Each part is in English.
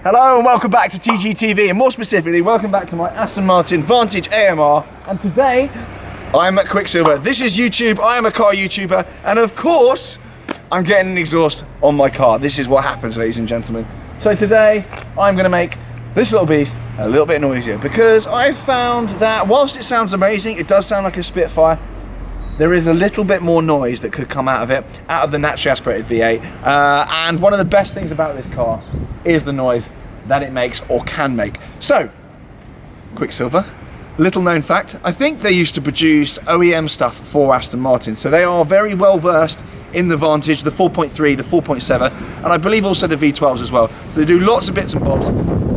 Hello and welcome back to TGTV, and more specifically, welcome back to my Aston Martin Vantage Amr. And today, I'm at Quicksilver. This is YouTube, I am a car YouTuber, and of course, I'm getting an exhaust on my car. This is what happens, ladies and gentlemen. So today, I'm gonna make this little beast a little bit noisier, because I found that whilst it sounds amazing, it does sound like a Spitfire, there is a little bit more noise that could come out of it, out of the naturally aspirated V8. And one of the best things about this car is the noise that it makes or can make. So, Quicksilver, little known fact, I think they used to produce OEM stuff for Aston Martin, so they are very well versed in the Vantage, the 4.3, the 4.7, and I believe also the V12s as well. So they do lots of bits and bobs.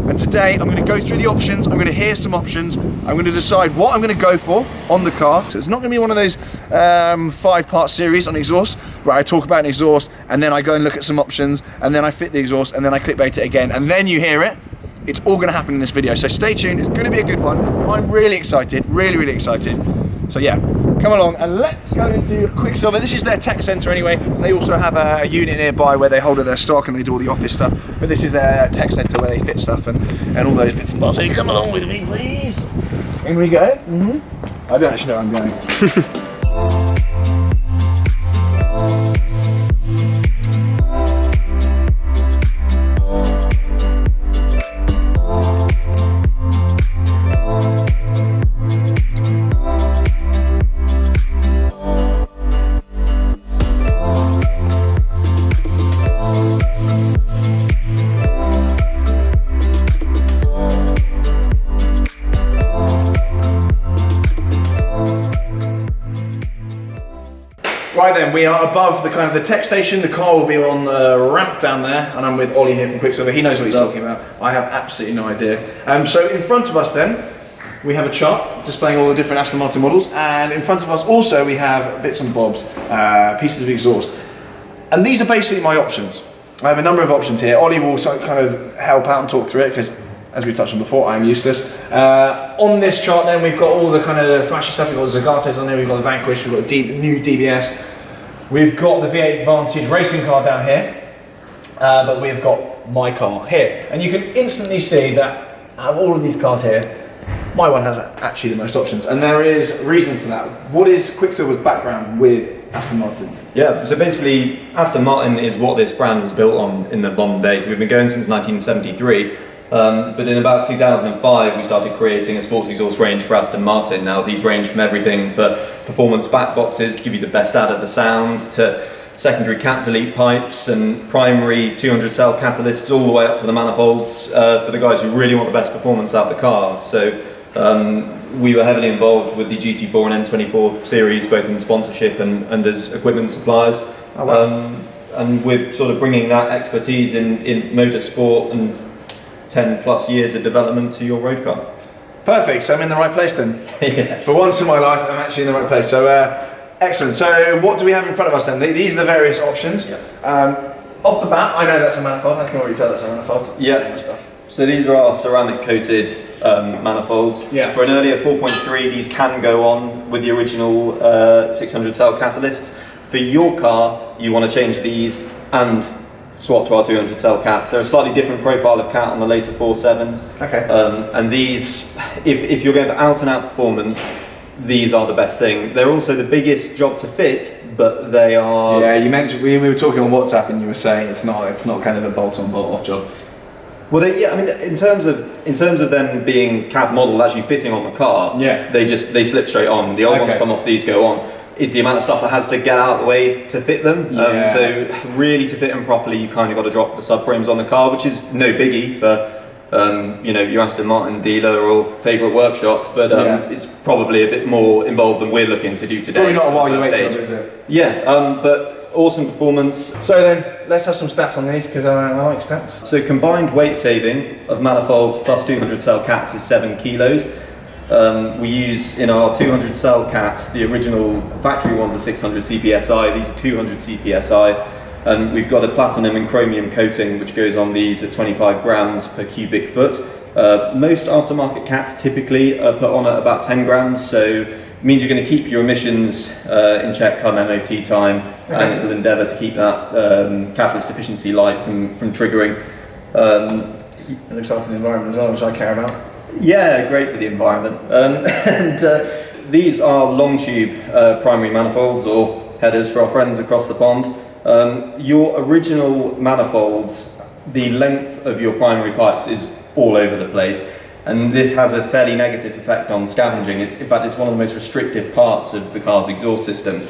And today I'm going to go through the options, I'm going to hear some options, I'm going to decide what I'm going to go for on the car. So it's not going to be one of those 5-part series on exhaust where I talk about an exhaust and then I go and look at some options and then I fit the exhaust and then I clickbait it again and then you hear it. It's all going to happen in this video, so stay tuned, it's going to be a good one. I'm really excited, really excited. So yeah, come along and let's go into Quicksilver. This is their tech centre anyway. They also have a unit nearby where they hold all their stock and they do all the office stuff. But this is their tech centre where they fit stuff and all those bits and bobs. So you come along with me, please. In we go. I don't actually know where I'm going. Right then, we are above the kind of the tech station. The car will be on the ramp down there, and I'm with Ollie here from Quicksilver. He knows what he's talking about. I have absolutely no idea. So in front of us then, we have a chart displaying all the different Aston Martin models, and in front of us also we have bits and bobs, pieces of exhaust. And these are basically my options. I have a number of options here. Ollie will kind of help out and talk through it, because as we touched on before, I am useless. On this chart then, we've got all the kind of flashy stuff. We've got the Zagatos on there, we've got the Vanquish, we've got the new DBS. We've got the V8 Vantage racing car down here, but we've got my car here. And you can instantly see that out of all of these cars here, my one has actually the most options. And there is reason for that. What is Quicksilver's background with Aston Martin? Yeah, so basically Aston Martin is what this brand was built on in the modern day. So we've been going since 1973. But in about 2005 we started creating a sports exhaust range for Aston Martin. Now these range from everything for performance back boxes to give you the best out of the sound, to secondary cat delete pipes and primary 200 cell catalysts, all the way up to the manifolds for the guys who really want the best performance out of the car. So we were heavily involved with the GT4 and N24 series, both in sponsorship and as equipment suppliers. Oh, wow. And we're sort of bringing that expertise in motorsport and 10 plus years of development to your road car. Perfect, so I'm in the right place then. Yes. For once in my life, I'm actually in the right place. So excellent, so what do we have in front of us then? These are the various options. Yeah. Off the bat, I know that's a manifold, I can already tell that's a manifold. Yeah. Stuff. So these are our ceramic coated manifolds. Yeah. For an earlier 4.3, these can go on with the original 600 cell catalysts. For your car, you want to change these and swap to our 200 cell cats. They're a slightly different profile of cat on the later 4.7s. Okay. And these, if you're going for out and out performance, these are the best thing. They're also the biggest job to fit, but they are... Yeah, you mentioned, we were talking on WhatsApp and you were saying it's not kind of a bolt on, bolt off job. Well, yeah, I mean, in terms of them being cat model actually fitting on the car, yeah, they slip straight on. The old ones come off, these go on. It's the amount of stuff that has to get out of the way to fit them. Yeah. So really to fit them properly, you kind of got to drop the subframes on the car, which is no biggie for your Aston Martin dealer or favourite workshop, but it's probably a bit more involved than we're looking to do today. Probably not a while you wait job, is it? Yeah, but awesome performance. So then, let's have some stats on these, because I like stats. So combined weight saving of manifolds plus 200 cell cats is 7 kilos. We use in our 200 cell cats, the original factory ones are 600 CPSI, these are 200 CPSI, and we've got a platinum and chromium coating which goes on these at 25 grams per cubic foot. Most aftermarket cats typically are put on at about 10 grams, so it means you're going to keep your emissions in check come MOT time, and it'll endeavour to keep that catalyst efficiency light from triggering. It looks after the environment as well, which I care about. Yeah, great for the environment. These are long tube primary manifolds, or headers for our friends across the pond. Your original manifolds, the length of your primary pipes is all over the place, and this has a fairly negative effect on scavenging. In fact, it's one of the most restrictive parts of the car's exhaust system.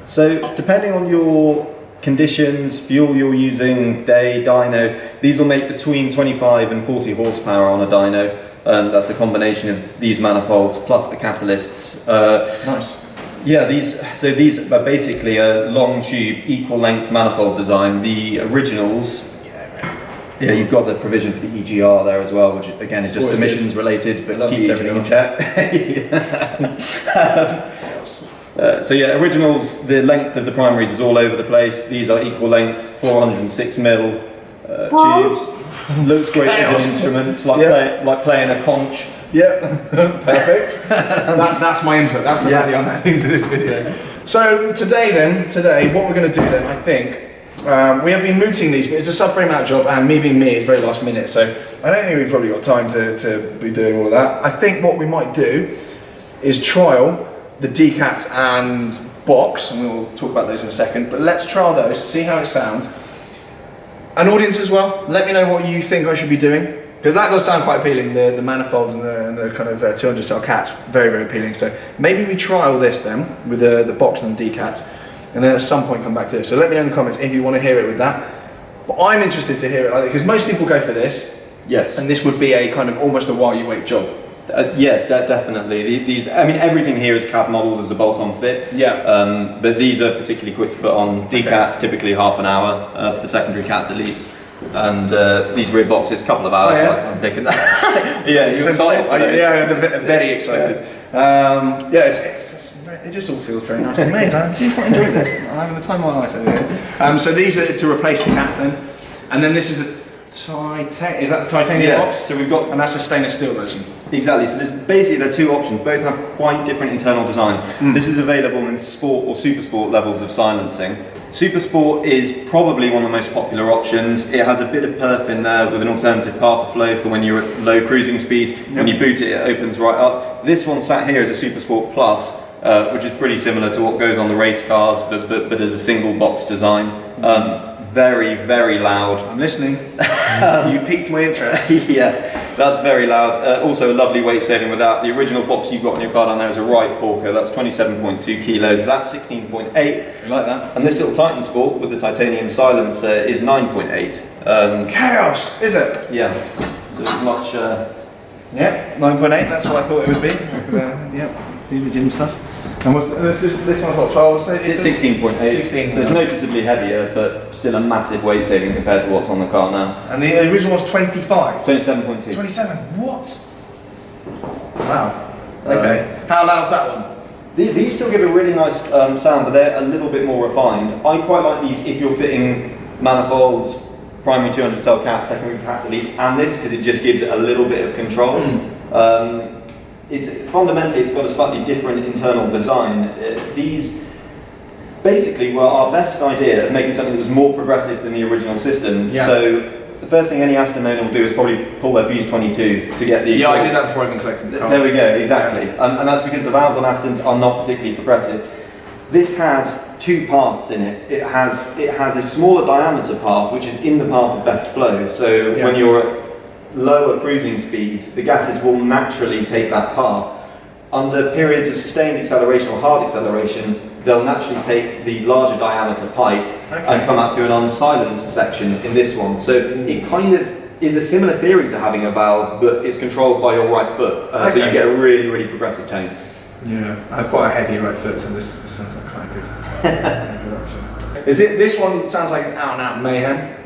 So depending on your conditions, fuel you're using, day, dyno, these will make between 25 and 40 horsepower on a dyno. That's the combination of these manifolds plus the catalysts. Nice. Yeah, these are basically a long tube, equal length manifold design. The originals, yeah, you've got the provision for the EGR there as well, which again is just Always emissions related, but keeps everything in check. So yeah, originals, the length of the primaries is all over the place. These are equal length, 406 mil tubes. Looks great as an instrument. It's like playing a conch. Yep, perfect. That's my input. That's the value I'm adding to this video. So today, what we're going to do then, I think, we have been mooting these, but it's a subframe out job, and me being me, it's very last minute, so I don't think we've probably got time to be doing all of that. I think what we might do is trial the decat and box, and we'll talk about those in a second, but let's trial those, see how it sounds. An audience as well, let me know what you think I should be doing, because that does sound quite appealing, the manifolds and the kind of 200 cell cats, very, very appealing. So maybe we trial this then, with the box and the decats, and then at some point come back to this. So let me know in the comments if you want to hear it with that. But I'm interested to hear it like that, because most people go for this. Yes. And this would be a kind of almost a while you wait job. Yeah, definitely. These, I mean, everything here is CAD modelled as a bolt-on fit. Yeah. But these are particularly quick to put on. Decats typically half an hour for the secondary cat deletes, and these rear boxes couple of hours. Oh, yeah? By the time I'm taking that. Yeah, you're excited. Yeah, very excited. It just all feels very nice to me. I do quite enjoy this. I'm having the time of my life over here. So these are to replace the cats then, and then this is a is that the titanium box? So we've got, and that's a stainless steel version. Exactly. So there's basically there are two options. Both have quite different internal designs. This is available in sport or super sport levels of silencing. Super sport is probably one of the most popular options. It has a bit of perf in there with an alternative path of flow for when you're at low cruising speed. Yep. When you boot it, it opens right up. This one sat here is a Super Sport Plus, which is pretty similar to what goes on the race cars, but as a single box design. Very, very loud. I'm listening. You piqued my interest. Yes, that's very loud. Also a lovely weight saving with that. The original box you've got on your car down there is a Wright Porco. That's 27.2 kilos. That's 16.8. You like that? And this little Titan Sport with the titanium silencer is 9.8. Chaos, is it? Yeah. So it's much. Yeah, 9.8. That's what I thought it would be. Yeah, do the gym stuff. And this one's what, 12? It's 16.8. 16. So it's noticeably heavier, but still a massive weight saving compared to what's on the car now. And the original was 25? 27.2. 27, what? Wow. Okay. How loud's that one? These still give a really nice sound, but they're a little bit more refined. I quite like these if you're fitting manifolds, primary 200 cell cat, secondary cat deletes, and this, because it just gives it a little bit of control. Fundamentally, it's got a slightly different internal design. These basically were our best idea of making something that was more progressive than the original system. Yeah. So the first thing any Aston owner will do is probably pull their Fuse 22 to get the exhaust. Yeah, I did that before I even collected the car. There we go, exactly. Yeah. And that's because the valves on Astons are not particularly progressive. This has two paths in it. It has a smaller diameter path, which is in the path of best flow. So when you're at lower cruising speeds, the gases will naturally take that path. Under periods of sustained acceleration or hard acceleration, they'll naturally take the larger diameter pipe and come out through an unsilenced section in this one. So it kind of is a similar theory to having a valve, but it's controlled by your right foot. So you get a really, really progressive tone. Yeah, I've quite a heavy right foot, so this sounds like quite a good option. This one sounds like it's out and out mayhem?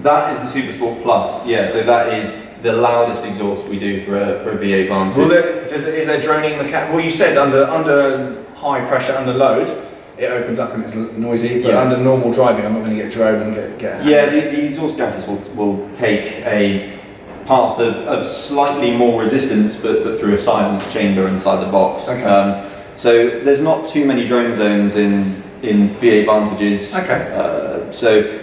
That is the Super Sport Plus, yeah, so that is the loudest exhaust we do for a VA Vantage. Well, is there droning in the cat? Well, you said under high pressure, under load, it opens up and it's noisy, but under normal driving, I'm not going to get drone and get Yeah, the exhaust gases will take a path of slightly more resistance, but through a silent chamber inside the box. Okay. So there's not too many drone zones in VA Vantages. Okay. So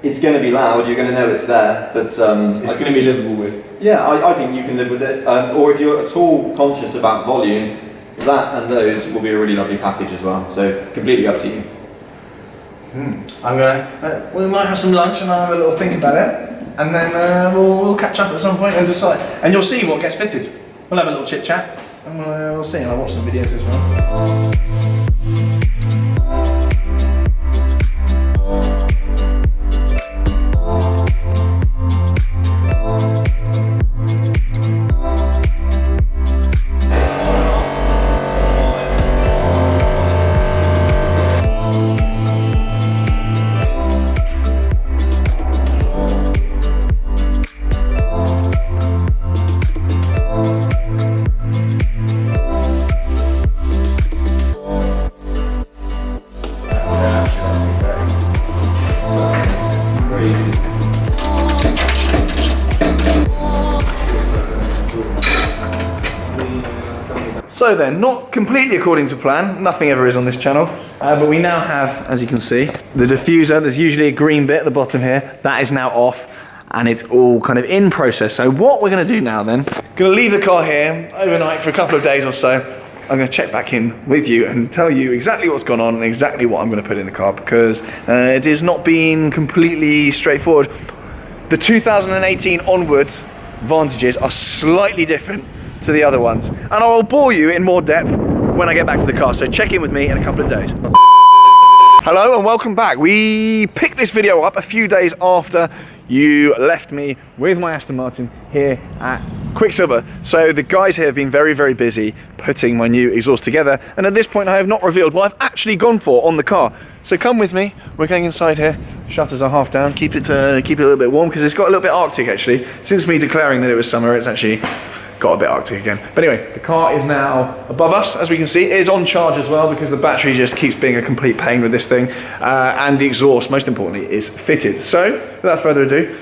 it's going to be loud, you're going to know it's there, but It's going to be livable with. yeah, I think you can live with it. Or if you're at all conscious about volume, that and those will be a really lovely package as well. So completely up to you. I'm gonna. We might have some lunch and I'll have a little think about it, and then we'll catch up at some point and decide. And you'll see what gets fitted. We'll have a little chit chat, and we'll see. And I'll watch some videos as well. So then, not completely according to plan, nothing ever is on this channel, but we now have, as you can see, the diffuser. There's usually a green bit at the bottom here. That is now off, and it's all kind of in process. So what we're gonna do now then, gonna leave the car here overnight for a couple of days or so. I'm gonna check back in with you and tell you exactly what's gone on and exactly what I'm gonna put in the car, because it has not been completely straightforward. The 2018 onwards Vantages are slightly different to the other ones, and I will bore you in more depth when I get back to the car, so check in with me in a couple of days. Hello and welcome back. We picked this video up a few days after you left me with my Aston Martin here at Quicksilver. So the guys here have been very, very busy putting my new exhaust together, and at this point I have not revealed what I've actually gone for on the car. So come with me, we're going inside here, shutters are half down, keep it a little bit warm because it's got a little bit arctic actually. Since me declaring that it was summer, it's actually got a bit arctic again. But anyway, the car is now above us, as we can see. It is on charge as well because the battery just keeps being a complete pain with this thing. And the exhaust, most importantly, is fitted. So, without further ado,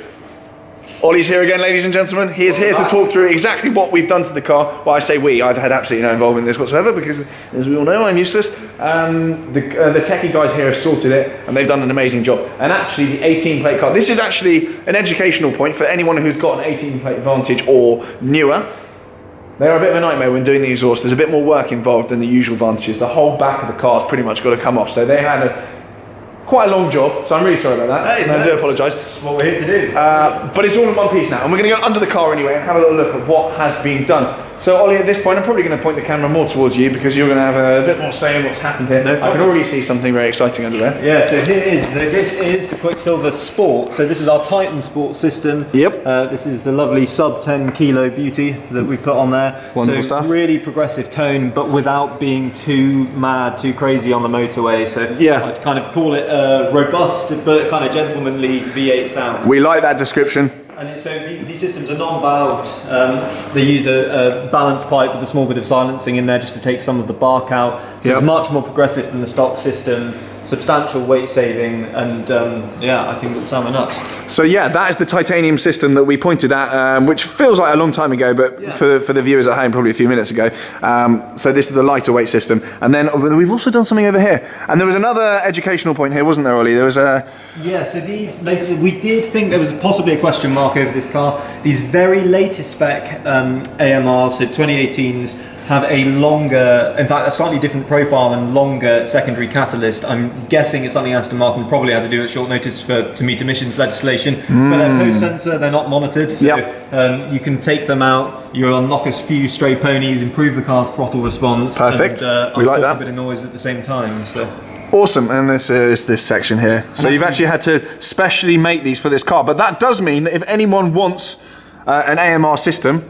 Ollie's here again, ladies and gentlemen. He is here to talk through exactly what we've done to the car. Well, I say we, I've had absolutely no involvement in this whatsoever because, as we all know, I'm useless. The techie guys here have sorted it and they've done an amazing job. And actually, the 18 plate car, this is actually an educational point for anyone who's got an 18 plate Vantage or newer. They're a bit of a nightmare when doing the exhaust. There's a bit more work involved than the usual Vantages. The whole back of the car's pretty much got to come off. So they had quite a long job, so I'm really sorry about that. Hey, I do apologise. That's what we're here to do. But it's all in one piece now, and we're going to go under the car anyway and have a little look at what has been done. So Ollie, at this point, I'm probably going to point the camera more towards you because you're going to have a bit more say in what's happened here. No problem. I can already see something very exciting under there. Yeah, so here it is. This is the Quicksilver Sport. So this is our Titan Sport system. Yep. This is the lovely sub 10 kilo beauty that we put on there. Wonderful so stuff. Really progressive tone, but without being too mad, too crazy on the motorway. So yeah, I'd kind of call it a robust but kind of gentlemanly V8 sound. We like that description. And so these systems are non-valved. They use a balance pipe with a small bit of silencing in there just to take some of the bark out. So it's much more progressive than the stock system. Substantial weight saving, and yeah, I think it's sound nuts. So yeah, that is the titanium system that we pointed at, which feels like a long time ago, but yeah, for the viewers at home, probably a few minutes ago. So this is the lighter weight system, and then we've also done something over here. And there was another educational point here, wasn't there, Ollie? There was a so these latest, we did think there was possibly a question mark over this car. These very latest spec AMRs, so 2018s. Have a longer, in fact, a slightly different profile and longer secondary catalyst. I'm guessing it's something Aston Martin probably had to do at short notice to meet emissions legislation. But they're post-sensor, they're not monitored, so you can take them out. You'll unlock a few stray ponies, improve the car's throttle response. Perfect. And, we like that. A bit of noise at the same time. So. Awesome, and this is this section here. So you've actually had to specially make these for this car, but that does mean that if anyone wants an AMR system,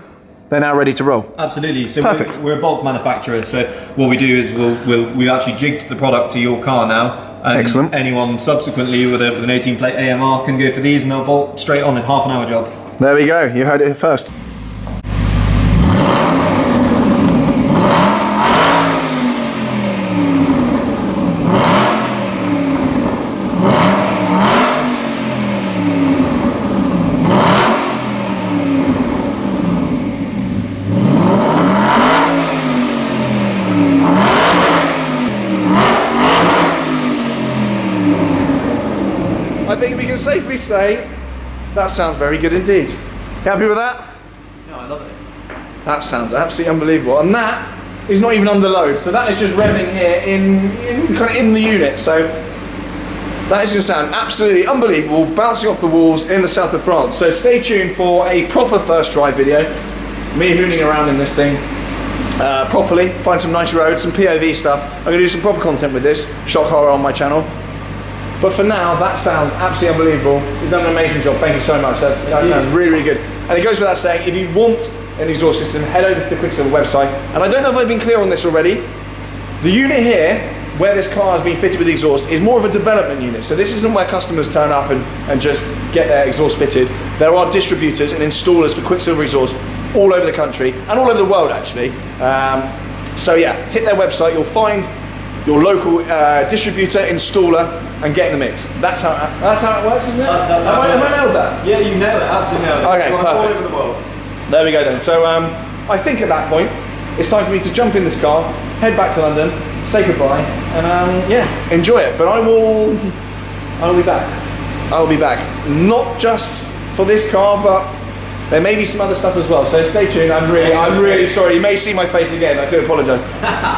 they're now ready to roll. Absolutely. So perfect. We're a bulk manufacturer. So what we do is we've actually jigged the product to your car now. And excellent. Anyone subsequently with an 18 plate AMR can go for these, and they'll bolt straight on. It's half an hour job. There we go. You heard it here first. I think we can safely say that sounds very good indeed. Happy with that? No, I love it. That sounds absolutely unbelievable. And that is not even under load. So that is just revving here in the unit. So that is going to sound absolutely unbelievable, bouncing off the walls in the south of France. So stay tuned for a proper first drive video. Me hooning around in this thing properly, find some nice roads, some POV stuff. I'm going to do some proper content with this, shock horror on my channel. But for now, that sounds absolutely unbelievable. You've done an amazing job, thank you so much. That sounds really, really good. And it goes without saying, if you want an exhaust system, head over to the Quicksilver website. And I don't know if I've been clear on this already. The unit here, where this car has been fitted with the exhaust, is more of a development unit. So this isn't where customers turn up and just get their exhaust fitted. There are distributors and installers for Quicksilver exhaust all over the country and all over the world actually. So yeah, hit their website, you'll find your local distributor, installer, and get in the mix. That's how it works, isn't it? That's how Have I nailed that? Yeah, you nailed it, absolutely nailed it. Okay, All perfect. over the world. There we go then. So I think at that point, it's time for me to jump in this car, head back to London, say goodbye, and yeah, enjoy it. But I'll be back. I'll be back. Not just for this car, but there may be some other stuff as well. So stay tuned. I'm really sorry. You may see my face again. I do apologise.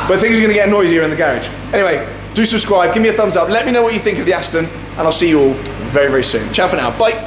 But things are going to get noisier in the garage. Anyway, do subscribe. Give me a thumbs up. Let me know what you think of the Aston, and I'll see you all very, very soon. Ciao for now. Bye.